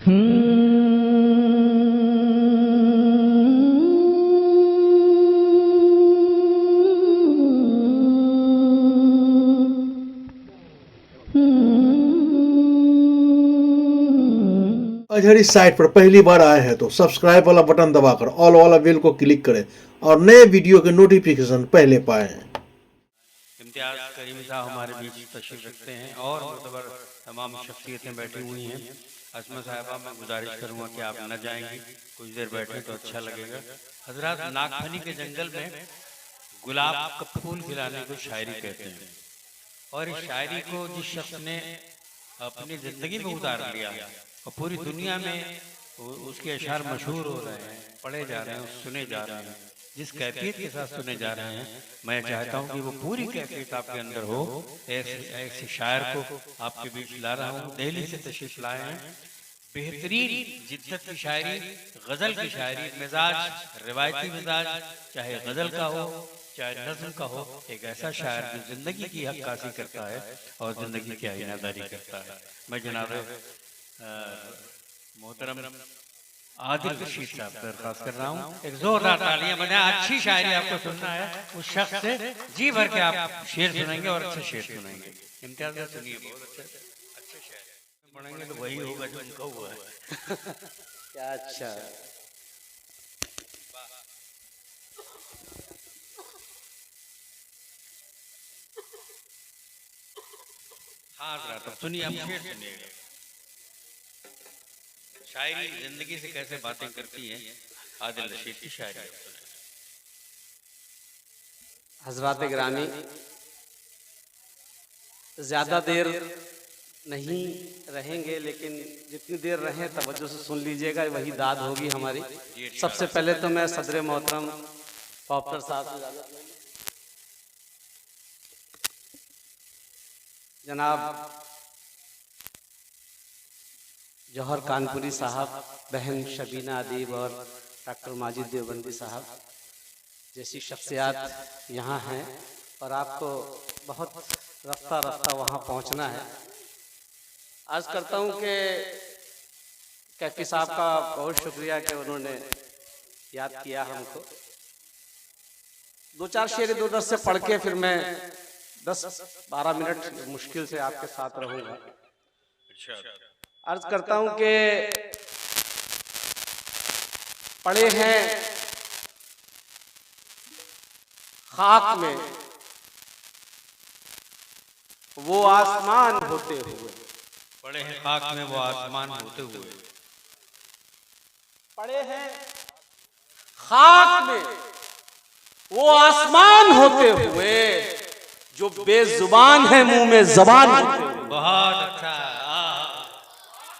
अगर इस साइट पर पहली बार आए हैं तो सब्सक्राइब वाला बटन दबाकर ऑल वाला बेल को क्लिक करें और नए वीडियो के नोटिफिकेशन पहले पाएं। इम्तियाज करीम साहब हमारे बीच तशरीफ रखते हैं और मुतबर तमाम शख्सियतें बैठी हुई हैं। असमा साहिबा, मैं गुजारिश करूँगा कि आप न जाएंगी, कुछ देर बैठे तो अच्छा लगेगा। हजरात, नागफनी के जंगल में गुलाब का फूल खिलाने को शायरी कहते हैं और इस शायरी को जिस शख्स ने अपनी ज़िंदगी में उतार लिया और पूरी दुनिया में उसके अशार मशहूर हो रहे हैं, पढ़े जा रहे हैं, सुने जा रहे हैं, जिस कैफियत के साथ सुने जा रहे हैं, मैं चाहता हूं कि वो पूरी कैफियत आपके अंदर हो। ऐसे शायर को आपके बीच ला रहा हूं। दिल्ली से तशरीफ लाए हैं। बेहतरीन जिद्दत की शायरी, गज़ल की शायरी, मिजाज रिवायती मिजाज, चाहे गज़ल का हो चाहे नज़्म का हो, एक ऐसा शायर जो जिंदगी की अक्कासी करता है और जिंदगी की आईनादारी करता है। मैं जनाब मोहतरम आदिल रशीद साहब दरखास्त कर रहा हूँ, एक जोरदार तालियां बजाएं। अच्छी शायरी आपको सुनना है, उस शख्स से जी भर के आप शेर सुनेंगे और अच्छे शेर सुनेंगे। इम्तियाज सुनिए, बहुत अच्छे शेर पढ़ेंगे तो वही होगा जो उनका हुआ है। क्या अच्छा। हाँ, तो सुनिए, आप शेर सुनिएगा। शायरी जिंदगी से कैसे बातें करती है, आदिल रशीद की शायरी। हजरात गिरामी, ज्यादा देर नहीं रहेंगे, लेकिन जितनी देर रहें तवज्जो से सुन लीजिएगा, वही दाद होगी हमारी। सबसे पहले तो मैं सदर मोहतरम पॉपटर साहब से इजाजत लेंगे। जनाब जौहर कानपुरी साहब, बहन शबीना अदीब और डॉक्टर माजिद देवबंदी साहब जैसी शख्सियात यहाँ हैं और आपको बहुत रफ्ता रफ्ता वहाँ पहुँचना है। अर्ज़ करता हूँ कि कैफी साहब का बहुत शुक्रिया कि उन्होंने याद किया हमको। दो चार शेर इधर उधर से पढ़ के फिर मैं 10-12 मिनट मुश्किल से आपके साथ रहूँगा। अर्ज करता हूं कि पड़े हैं खाक में वो आसमान होते हुए, पड़े हैं खाक में वो आसमान होते हुए, पड़े हैं खाक में वो आसमान होते हुए, जो बेजुबान है मुंह में जबान होते हुए। बहुत अच्छा,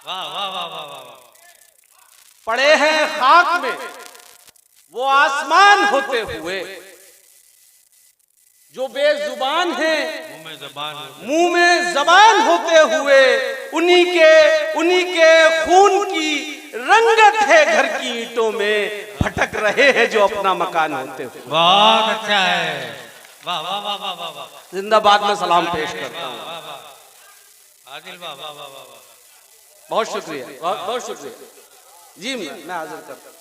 वाह वाह वाह वाह वाह। पड़े हैं खाक में वो आसमान होते हुए, जो बेजुबान है मुंह में जबान होते हुए, उन्हीं के खून की रंगत है घर की ईंटों में, भटक रहे हैं जो अपना मकान होते हुए। बहुत अच्छा है, वाह वाह वाह वाह वाह वाह। जिंदाबाद में सलाम पेश करता हूँ। आदिल, वाह वाह वाह वाह। बहुत शुक्रिया, बहुत बहुत शुक्रिया जी। मैं हाजिर करता हूं।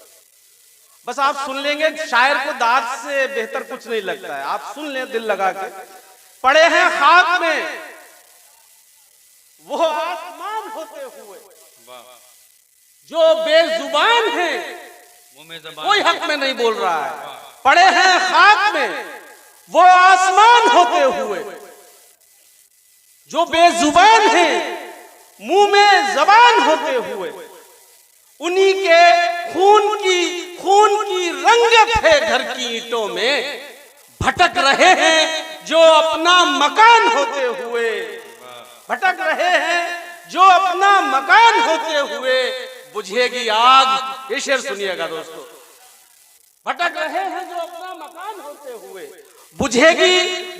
बस आप सुन लेंगे, शायर को दाद से बेहतर कुछ नहीं लगता है। आप सुन लें दिल लगा के। पड़े हैं खाक में वो आसमान होते हुए, जो बेजुबान है कोई हक में नहीं बोल रहा है। पड़े हैं खाक में वो आसमान होते हुए, जो बेजुबान है मुंह में जबान होते हुए, उन्हीं के खून की रंगत है घर की ईंटों में, भटक रहे हैं जो अपना मकान होते हुए, भटक रहे हैं जो अपना मकान होते हुए, बुझेगी आग। ये शेर सुनिएगा दोस्तों। भटक रहे हैं जो अपना मकान होते हुए,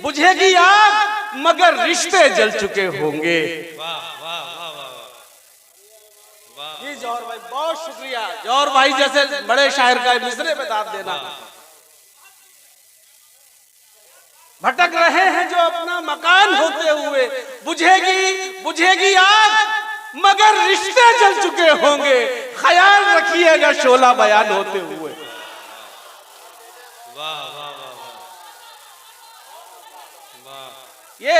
बुझेगी आग, मगर रिश्ते जल चुके होंगे। जी जौहर भाई, बहुत शुक्रिया। जौहर भाई जैसे बड़े शायर का मिसरे में दाद देना। भटक रहे हैं जो अपना मकान होते हुए, बुझेगी आग, मगर रिश्ते जल चुके होंगे। रखिएगा शोला बयान होते हुए। वाह वाह वाह वाह।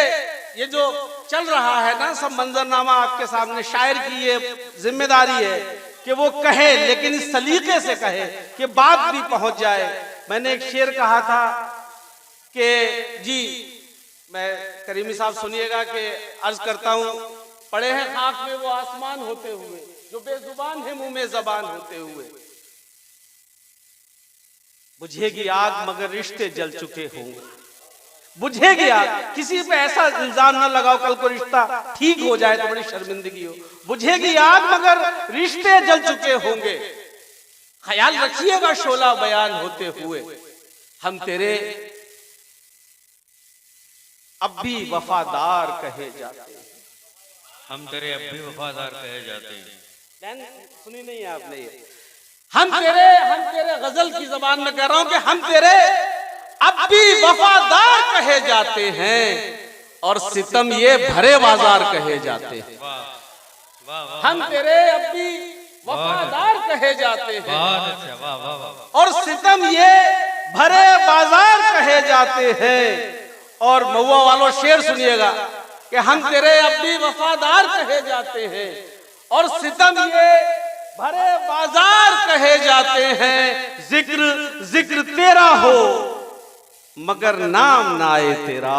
ये जो चल रहा है ना सब मंजरनामा आपके सामने, शायर की ये जिम्मेदारी है कि वो कहे, लेकिन इस सलीके से कहे कि बात भी पहुंच जाए। मैंने एक शेर कहा था कि जी, मैं करीमी साहब सुनिएगा कि अर्ज करता हूं, पड़े हैं खाक में वो आसमान होते हुए, जो बेजुबान है मुंह में जबान होते हुए। बुझेगी आग मगर रिश्ते जल चुके होंगे, बुझेगी आग। किसी पे ऐसा इल्जाम न लगाओ कल को रिश्ता ठीक हो जाए तो बड़ी शर्मिंदगी हो। बुझेगी आग मगर रिश्ते जल चुके होंगे, ख्याल रखिएगा शोला बयान होते हुए। हम तेरे अब भी वफादार कहे जाते हैं, हम तेरे अब भी वफादार कहे जाते हैं। सुनी नहीं है आपने ये? हम तेरे गजल की जबान में कह रहा हूं कि हम तेरे अब भी वफादार कहे जाते हैं, और सितम ये भरे बाजार कहे जाते हैं। वाह वाह वाह। हम तेरे अब भी वफादार कहे जाते हैं, बहुत अच्छा, वाह वाह वाह। और सितम ये भरे बाजार कहे जाते हैं। और महुआ वालों शेर सुनिएगा कि हम तेरे अब भी वफादार कहे जाते हैं, और सितम ये भरे बाजार कहे जाते हैं। जिक्र जिक्र तेरा हो मगर नाम ना आए तेरा,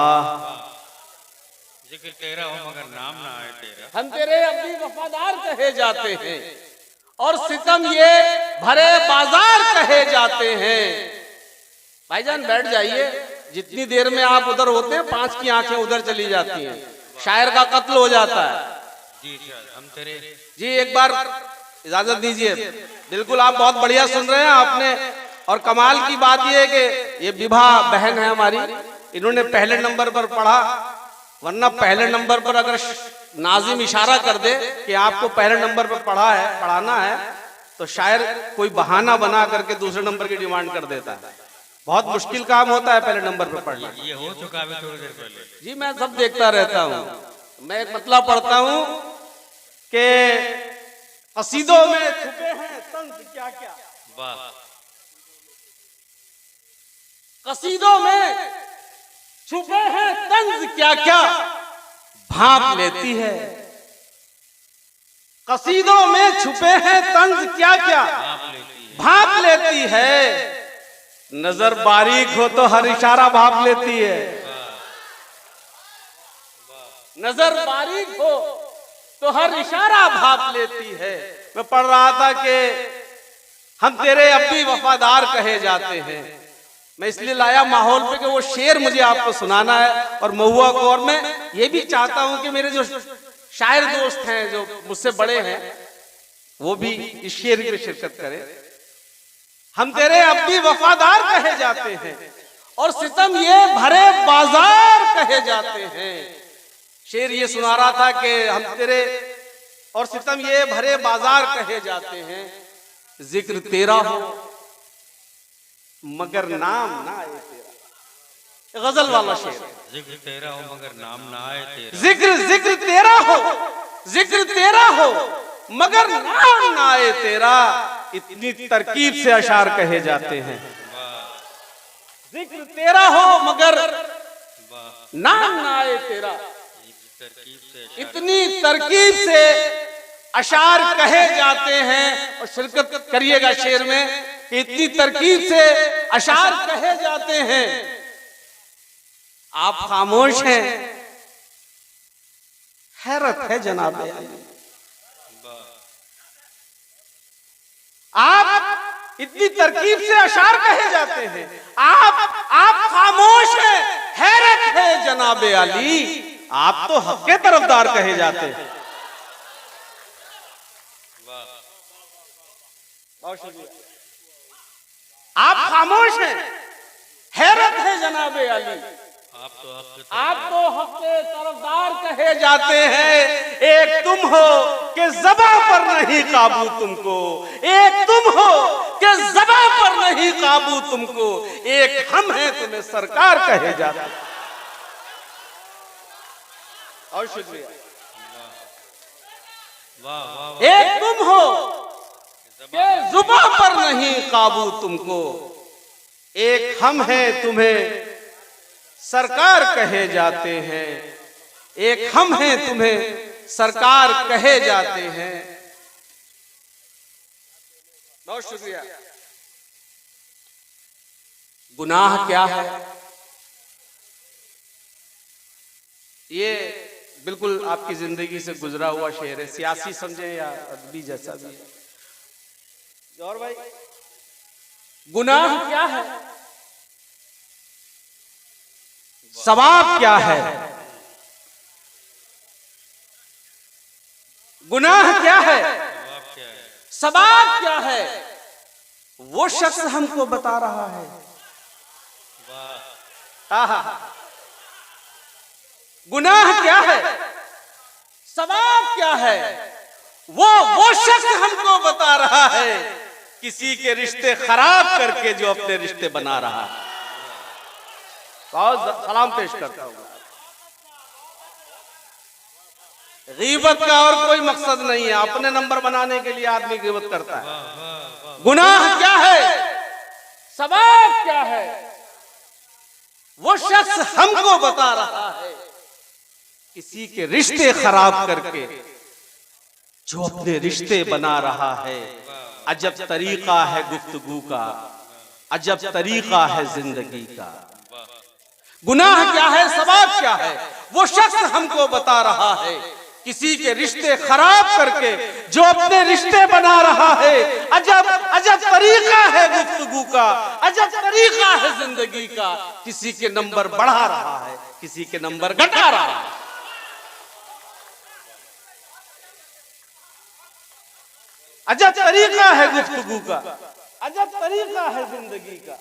जिक्र तेरा हो मगर नाम ना आए तेरा। हम तेरे अब भी वफादार कहे जाते हैं, और सितम ये भरे बाजार कहे जाते हैं। भाईजान बैठ जाइए, जितनी देर में आप उधर होते हैं 5 की आंखें उधर चली जाती हैं, शायर का कत्ल हो जाता है। जी हम तेरे जी एक बार इजाजत दीजिए। बिल्कुल आप बहुत बढ़िया सुन रहे हैं आपने, और कमाल की बात यह है कि ये विभा बहन है हमारी, इन्होंने पहले नंबर पर पढ़ा, वरना पहले नंबर पर अगर नाजिम इशारा कर दे कि आपको पहले नंबर पर पढ़ाना है, तो शायर कोई बहाना बना करके दूसरे नंबर की डिमांड कर देता है। बहुत मुश्किल काम होता है पहले नंबर पर पढ़ना। ये हो चुका है थोड़ी देर पहले। जी मैं सब देखता रहता हूँ। मैं एक मतलब पढ़ता हूँ कि कसीदों में छुपे हैं तंज क्या क्या, वाह। कसीदों में छुपे हैं तंज क्या क्या, भाप लेती है। कसीदों में छुपे हैं तंज क्या क्या, भाप लेती है। नजर बारीक हो तो हर इशारा भाप लेती है, नजर बारीक हो तो हर इशारा भाप लेती है। मैं पढ़ रहा था कि हम तेरे अब भी वफादार कहे जाते हैं। मैं इसलिए लाया माहौल पे कि वो शेर मुझे आपको सुनाना है, और महुआ को, और मैं ये भी चाहता हूं कि मेरे जो शायर दोस्त हैं जो मुझसे बड़े हैं वो भी इस शेर में शिरकत करें। हम तेरे अब भी वफादार कहे जाते हैं, और सितम ये भरे बाजार कहे जाते हैं। शेर ये सुना रहा था कि हम तेरे और सितम ये भरे बाजार कहे जाते हैं। जिक्र तेरा हो मगर नाम ना आए तेरा, गजल वाला शेर। जिक्र तेरा हो मगर नाम ना आए तेरा, जिक्र तेरा हो, जिक्र तेरा हो मगर नाम ना आए तेरा, इतनी तरकीब से अशार कहे जाते हैं। जिक्र तेरा हो मगर नाम ना आए तेरा, इतनी तरकीब से अशार कहे जाते हैं। और शिरकत करिएगा शेर में कि इतनी तरकीब से अशार कहे जाते हैं। आप खामोश हैं, हैरत है जनाबे अली। आप इतनी तरकीब से अशार कहे जाते हैं, आप खामोश हैं, हैरत है जनाबे अली। आप तो हक के तरफदार कहे जाते हैं। बहुत शुक्रिया। आप खामोश हैं, हैरत है जनाबे अली। आप तो हक के तरफदार कहे जाते हैं। एक तुम हो कि ज़बां पर नहीं काबू तुमको, एक तुम हो कि ज़बां पर नहीं काबू तुमको, एक हम हैं तुम्हें सरकार कहे जाते हैं। और शुक्रिया। एक तुम हो कि जुबां पर नहीं काबू तुमको, एक हम हैं तुम्हें सरकार कहे जाते हैं, एक हम हैं तुम्हें सरकार कहे जाते हैं। बहुत शुक्रिया। गुनाह क्या है? ये बिल्कुल आपकी जिंदगी से गुजरा हुआ शेर है, सियासी समझे या अदबी जैसा भी है। और भाई, गुनाह क्या है? सवाब क्या है? गुनाह क्या है? सवाब क्या है? वो शख्स हमको बता रहा है। गुनाह क्या है? सवाब क्या है? वो शख्स हमको बता रहा है, किसी के रिश्ते खराब करके जो अपने रिश्ते बना रहा है। बहुत सलाम पेश करता हूं। गीबत का और कोई मकसद नहीं है, अपने नंबर बनाने के लिए आदमी गीबत करता है। गुनाह क्या है? सवाब क्या है? वो शख्स हमको बता रहा है, किसी के रिश्ते खराब करके जो अपने रिश्ते बना रहा है। अजब तरीका है गुफ्तगू का, अजब तरीका है जिंदगी का। गुनाह क्या है? सवाब क्या है? वो शख्स हमको बता रहा है, किसी के रिश्ते खराब करके जो अपने रिश्ते बना रहा है। अजब अजब तरीका है गुफ्तगू का, अजब तरीका है जिंदगी का। किसी के नंबर बढ़ा रहा है, किसी के नंबर घटा रहा है। अजब तरीका है गुफ्तगू का, अजब तरीका है जिंदगी का।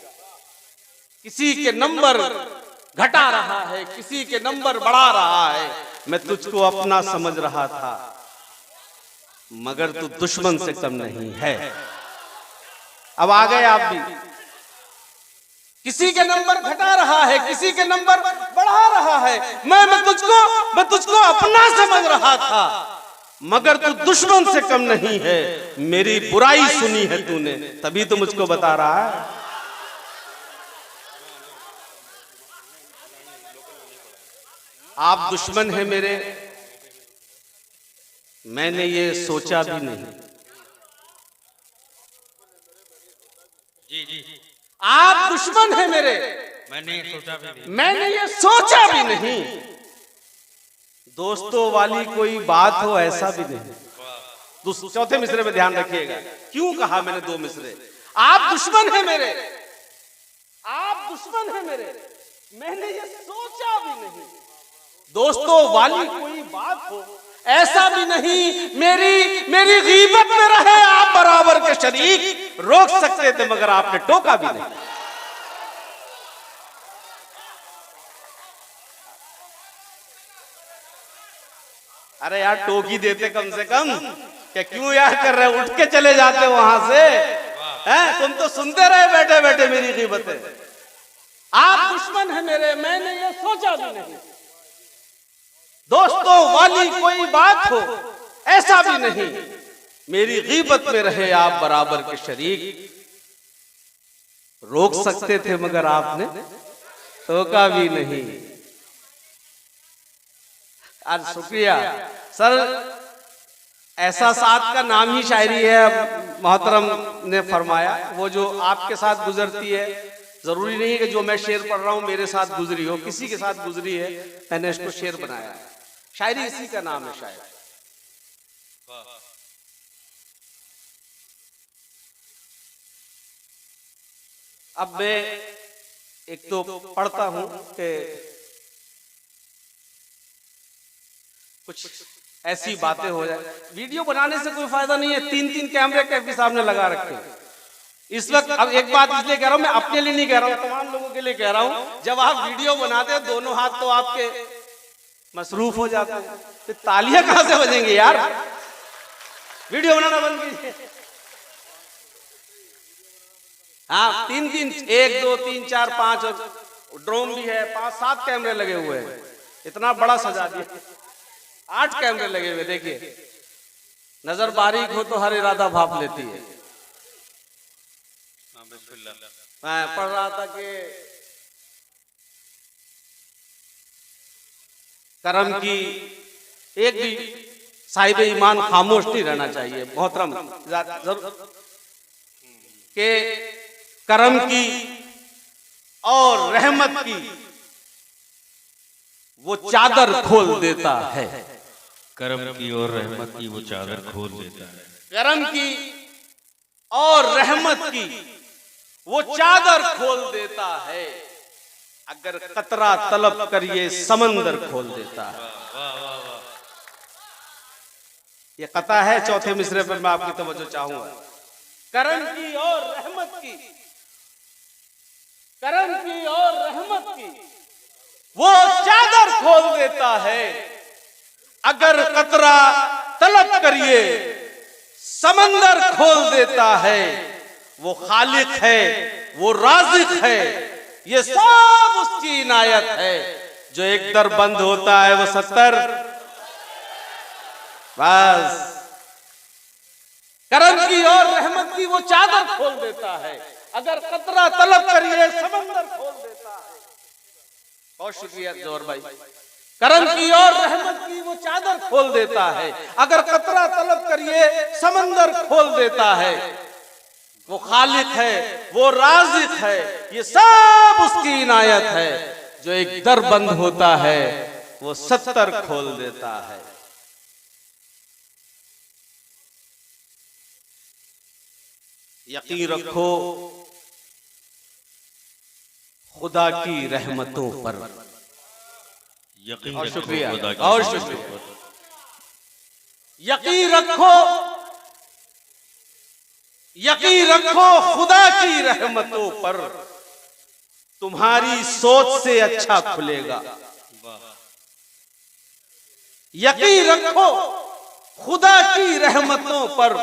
किसी के नंबर घटा रहा है, किसी के नंबर बढ़ा रहा है। मैं तुझको अपना समझ रहा था, मगर तू दुश्मन से कम नहीं है। अब आ गए आप भी। किसी के नंबर घटा रहा है, किसी के नंबर बढ़ा रहा है। मैं तुझको अपना समझ रहा था, मगर तू दुश्मन से कम नहीं है। मेरी बुराई सुनी है तूने, तभी तो मुझको बता रहा है। आप दुश्मन हैं मेरे, मैंने ये सोचा भी नहीं। जी। आप दुश्मन हैं मेरे, मैंने सोचा भी नहीं। मैंने ये सोचा भी नहीं। दोस्तों वाली कोई बात हो ऐसा भी नहीं। चौथे मिसरे में ध्यान रखिएगा, क्यों कहा मैंने दो मिसरे। आप दुश्मन हैं मेरे, आप दुश्मन हैं मेरे, मैंने ये सोचा भी नहीं। दोस्तों वाली कोई बात हो ऐसा भी नहीं। मेरी गीबत में रहे आप बराबर के शरीक। रोक सकते थे मगर आपने टोका भी नहीं। अरे यार टोकी देते कम से कम, क्या क्यों यार कर रहे, उठ के चले जाते वहां से। हैं, तुम तो सुनते रहे बैठे बैठे मेरी गीबतें। आप दुश्मन हैं मेरे, मैंने ये सोचा भी नहीं। दोस्तों वाली कोई बात हो ऐसा भी नहीं। मेरी गीबत में रहे आप बराबर के शरीक। रोक सकते थे मगर आपने टोका भी नहीं। आज शुक्रिया सर। ऐसा साथ का नाम ही शायरी है, मोहतरम ने फरमाया। वो जो आपके साथ गुजरती है, जरूरी नहीं है कि जो मैं शेर पढ़ रहा हूं मेरे साथ गुजरी हो, किसी के साथ गुजरी है, मैंने इसको शेर बनाया है। शायरी इसी का नाम है शायर। अब मैं एक तो पढ़ता हूं कि कुछ ऐसी बातें हो जाए। वीडियो बनाने से कोई फायदा नहीं है, 3-3 कैमरे कैफी सामने लगा रखे हैं इस वक्त। अब एक बात इसलिए कह रहा हूं, मैं अपने लिए नहीं कह रहा हूं, तमाम लोगों के लिए कह रहा हूं। जब आप वीडियो बनाते हैं दोनों हाथ तो आपके मसरूफ हो जाते हैं, तो तालियां कहां से बजेंगे यार। वीडियो बनाना बंद कीजिए। हाँ, 3-3, 1, 2, 3, 4, 5 और ड्रोन भी है, 5-7 कैमरे लगे हुए हैं। इतना बड़ा सजा दिया, 8 कैमरे लगे हुए। देखिए नजर बारीक हो तो हर इरादा भाप लेती है। मैं पढ़ रहा था कि कर्म की एक भी साहिब ईमान खामोश नहीं रहना चाहिए मोहतरम, के कर्म की और रहमत की वो चादर खोल देता है। कर्म की और रहमत की वो चादर खोल देता है। कर्म की और रहमत की वो चादर खोल देता है। अगर कतरा तलब करिए समंदर खोल देता है। ये कथा है, चौथे मिसरे पर मैं आपकी तवज्जो चाहूंगा। कर्म की और रहमत की, कर्म की और रहमत की वो चादर खोल देता है। अगर कतरा तलब करिए समंदर खोल देता है। वो खालिक है, वो राज़िक है, ये सब उसकी इनायत है। जो एक दर बंद होता है वो 70 बस। कर्म की और रहमत की वो चादर खोल देता है। अगर कतरा तलब करिए समंदर खोल देता है। बहुत शुक्रिया जोर भाई। कर्म की और रहमत की वो चादर खोल देता है। अगर कतरा तलब करिए समंदर खोल देता है। वो खालिक है, वो राज़िक है, ये सब उसकी इनायत है। जो एक दर बंद होता है वो 70 खोल देता है। यकीन रखो खुदा की रहमतों पर। यकीन और रखो शुक्रिया, खुदा की और रहमतों शुक्रिया। पर। यकीन रखो, यकीन रखो खुदा की रहमतों पर। तुम्हारी सोच से अच्छा खुलेगा। यकीन रखो खुदा की रहमतों पर।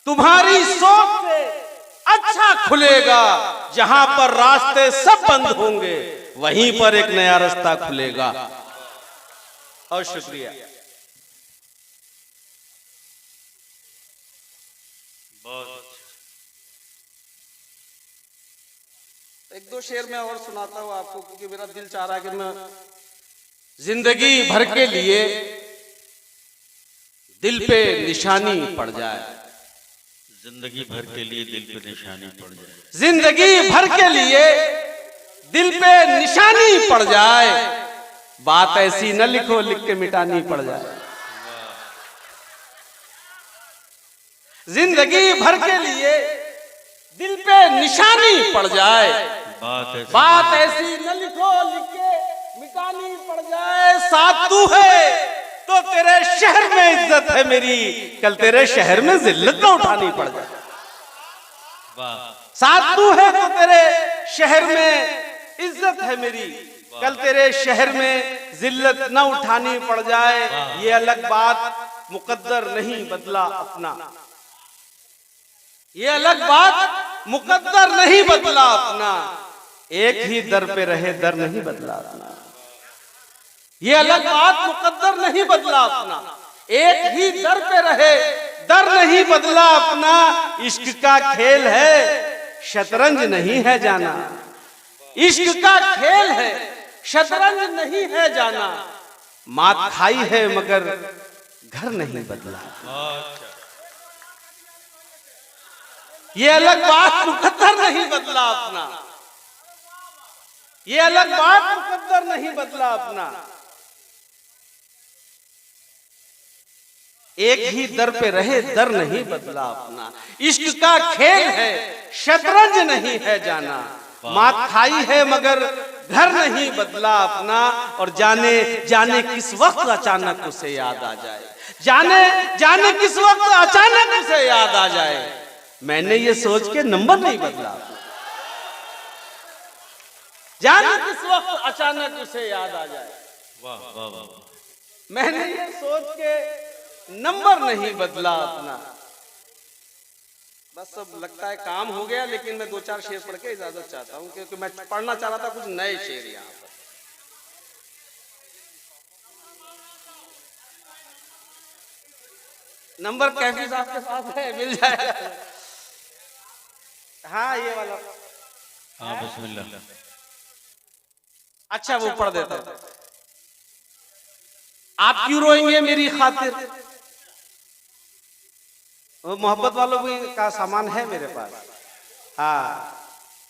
तुम्हारी सोच से अच्छा खुलेगा। जहां पर रास्ते सब बंद होंगे वहीं पर एक नया रास्ता खुलेगा। और शुक्रिया। एक दो शेर मैं और सुनाता हूं आपको, क्योंकि मेरा दिल चाह रहा है कि मैं जिंदगी भर के लिए दिल पे निशानी पड़ जाए। जिंदगी भर के लिए दिल पे निशानी पड़ जाए। जिंदगी भर के लिए दिल पे निशानी पड़ जाए। बात ऐसी न लिखो लिख के मिटानी पड़ जाए। जिंदगी भर के लिए दिल पे निशानी पड़ जाए। बात ऐसी न लिखो लिख के मिटानी पड़ जाए। साथ तू है तो तेरे शहर में इज्जत है मेरी, कल तेरे शहर में जिल्लत न उठानी पड़ जाए। साथ तू है तो तेरे शहर में इज्जत है मेरी, कल तेरे शहर में जिल्लत न उठानी पड़ जाए। ये अलग बात मुकद्दर नहीं बदला अपना। ये अलग बात मुकद्दर नहीं बदला अपना। एक ही दर पे रहे दर नहीं बदला अपना। ये अलग बात मुकद्दर नहीं बदला अपना। एक ही दर पे रहे दर नहीं बदला अपना। इश्क का खेल है शतरंज नहीं है जाना। इश्क का खेल है शतरंज नहीं है जाना। मात खाई है मगर घर नहीं बदला। ये अलग बात मुकद्दर नहीं बदला अपना। ये अलग बात मुकद्दर नहीं बदला अपना। एक ही दर पे रहे दर नहीं बदला अपना। इश्क का खेल है शतरंज नहीं है जाना। मात खाई है मगर घर नहीं बदला अपना। और जाने जाने किस वक्त अचानक उसे याद आ जाए। जाने जाने किस वक्त अचानक उसे याद आ जाए। मैंने ये सोच के नंबर नहीं बदला। जाने किस वक्त अचानक उसे याद आ जाए। वाह वाह वाह। मैंने ये सोच के नंबर नहीं बदला अपना। बस अब लगता है काम हो गया, लेकिन मैं दो चार शेर पढ़ के इजाजत चाहता हूं, क्योंकि मैं पढ़ना चाह रहा था कुछ नए शेर यहां पर। नंबर कैफी साहब के साथ है, मिल जाएगा। हाँ ये वाला। हाँ बिस्मिल्लाह। अच्छा वो पढ़ देता हूं। आप क्यों रोएंगे मेरी खातिर। वो मोहब्बत वालों का सामान है मेरे पास। हाँ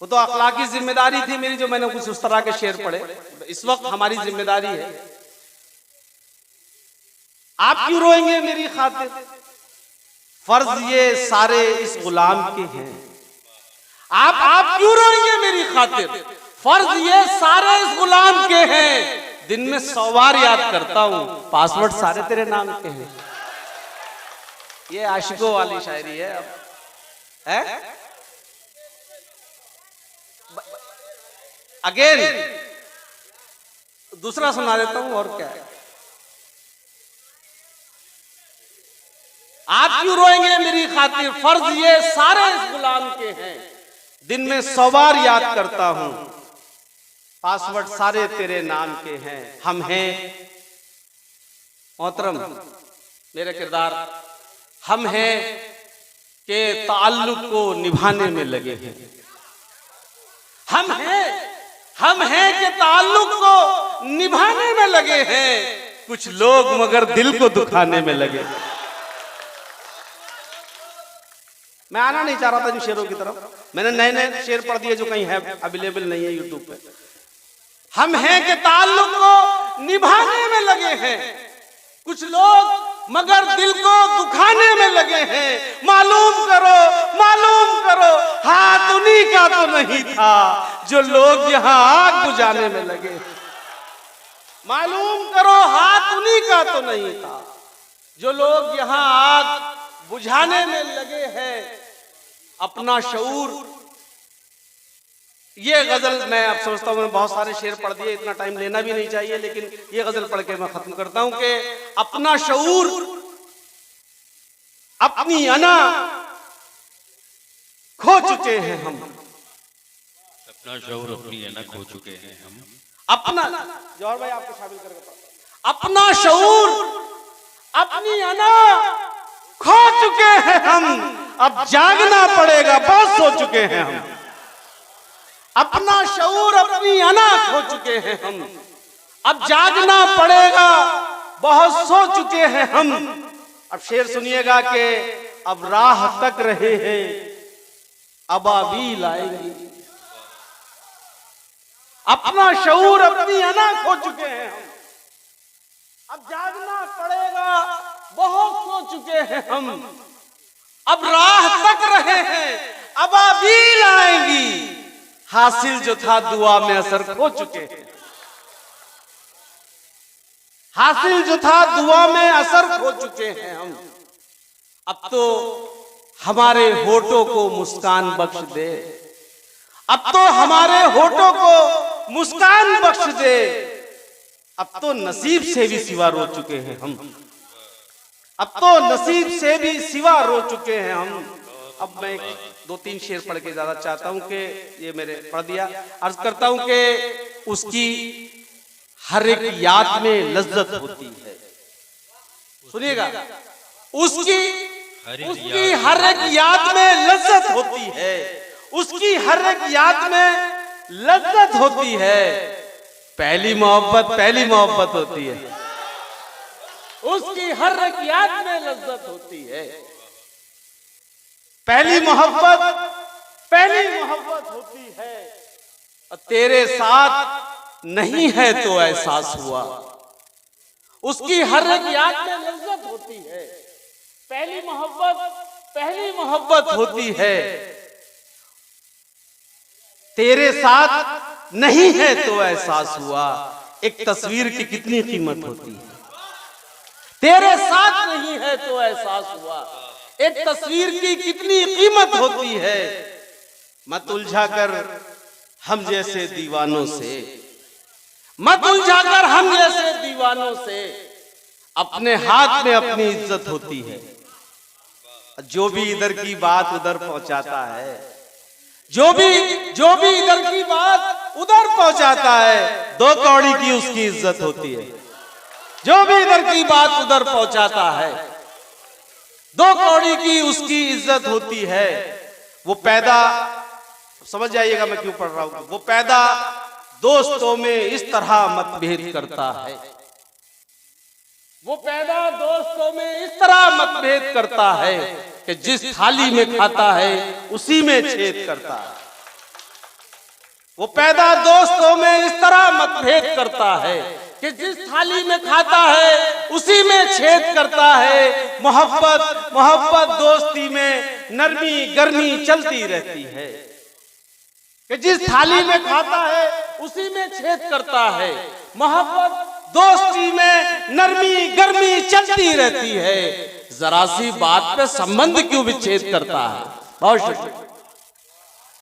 वो तो अखलाकी जिम्मेदारी थी मेरी, जो मैंने कुछ उस तरह के शेर पढ़े। इस वक्त हमारी जिम्मेदारी है। आप क्यों रोएंगे मेरी खातिर, फर्ज ये सारे इस गुलाम के हैं। आप क्यों रोएंगे मेरी खातिर, फर्ज ये सारे इस गुलाम के हैं। दिन में 100 बार याद करता हूं, पासवर्ड सारे तेरे नाम के हैं। ये आशिकों वाली शायरी है। अब है अगेन दूसरा सुना देता हूं। और क्या है, आप क्यों रोएंगे मेरी खातिर, फर्ज ये सारे इस गुलाम के हैं। दिन में 100 बार याद करता हूं, पासवर्ड सारे तेरे नाम के हैं। हम हैं मोहतरम मेरे किरदार, हम हैं के ताल्लुक को निभाने में लगे हैं। हम हैं के ताल्लुक को निभाने में लगे हैं। कुछ लोग मगर दिल को दुखाने में लगे। मैं आना नहीं चाह रहा था इन शेरों की तरफ, मैंने नए नए शेर पढ़ दिए जो कहीं है, अवेलेबल नहीं है यूट्यूब पे। हम हैं के ताल्लुक को निभाने में लगे हैं, कुछ लोग मगर दिल को दुखाने में लगे हैं। मालूम करो हाथ उन्हीं का तो नहीं था जो लोग यहाँ आग बुझाने में लगे। मालूम करो हाथ उन्हीं का तो नहीं था जो लोग यहाँ आग बुझाने में लगे हैं। अपना शऊर, ये गजल मैं अब सोचता हूं, बहुत सारे शेर पढ़ दिए, इतना टाइम लेना भी नहीं चाहिए, लेकिन ये गजल पढ़ के मैं खत्म करता हूं कि अपना शऊर अपनी अना खो चुके हैं हम। अपना शऊर अपनी अना खो चुके हैं हम। अपना जौहर भाई आपको शामिल करके, अपना शऊर अपनी अना खो चुके हैं हम। अब जागना पड़ेगा, बहुत सो चुके हैं हम। अपना शऊर अपनी अना खो चुके हैं हम। अब जागना पड़ेगा, बहुत सो चुके हैं हम। अब शेर सुनिएगा कि अब राह तक रहे हैं अबाबील आएंगी। अपना शऊर अपनी अना खो चुके हैं हम। अब जागना पड़ेगा, बहुत सो चुके हैं हम। अब राह तक रहे हैं अबाबील आएंगी। हासिल जो था दुआ में असर खो चुके हैं। हासिल जो था दुआ में असर खो चुके हैं हम। अब तो हमारे होठों को मुस्कान बख्श दे, अब तो हमारे होठों को मुस्कान बख्श दे। अब तो नसीब से भी सिवा रो चुके हैं हम। अब तो नसीब से भी सिवा रो चुके हैं हम। अब मैं 2-3 शेर पढ़ के ज्यादा चाहता हूं कि ये मेरे पढ़ दिया। अर्ज करता हूं कि उसकी हर एक याद में लज्जत होती है। सुनिएगा, उसकी हर एक याद में लज्जत होती है। उसकी हर एक याद में लज्जत होती है। पहली मोहब्बत होती है। उसकी हर एक याद में लज्जत होती है। पहली मोहब्बत होती है। और तेरे साथ नहीं है तो एहसास हुआ। उसकी हर एक याद में लज्जत होती है। पहली मोहब्बत होती है। तेरे साथ नहीं है तो एहसास हुआ। एक तस्वीर की कितनी कीमत होती है। तेरे साथ नहीं है तो एहसास हुआ। एक तस्वीर की कितनी कीमत होती है। मत उलझाकर हम जैसे दीवानों से, मत उलझाकर हम जैसे दीवानों से। अपने हाथ में अपनी इज्जत होती है। जो भी इधर की बात उधर पहुंचाता है, जो भी इधर की बात उधर पहुंचाता है, 2 कौड़ी की उसकी इज्जत होती है। जो भी इधर की बात उधर पहुंचाता है, 2 कौड़ी की उसकी इज्जत होती है। वो पैदा, समझ जाइएगा मैं क्यों पढ़ रहा हूं, वो पैदा दोस्तों में इस तरह मतभेद करता है, वो पैदा दोस्तों में इस तरह मतभेद करता है कि जिस थाली में खाता है उसी में छेद करता है। वो पैदा दोस्तों में इस तरह मतभेद करता है कि जिस थाली में खाता है उसी में छेद करता है। मोहब्बत मोहब्बत दोस्ती में नरमी गर्मी चलती रहती है कि जिस थाली में खाता है उसी में छेद करता है। मोहब्बत दोस्ती में नरमी गर्मी चलती रहती है। जरा सी बात पे संबंध क्यों विच्छेद करता है। बहुत शुक्रिया।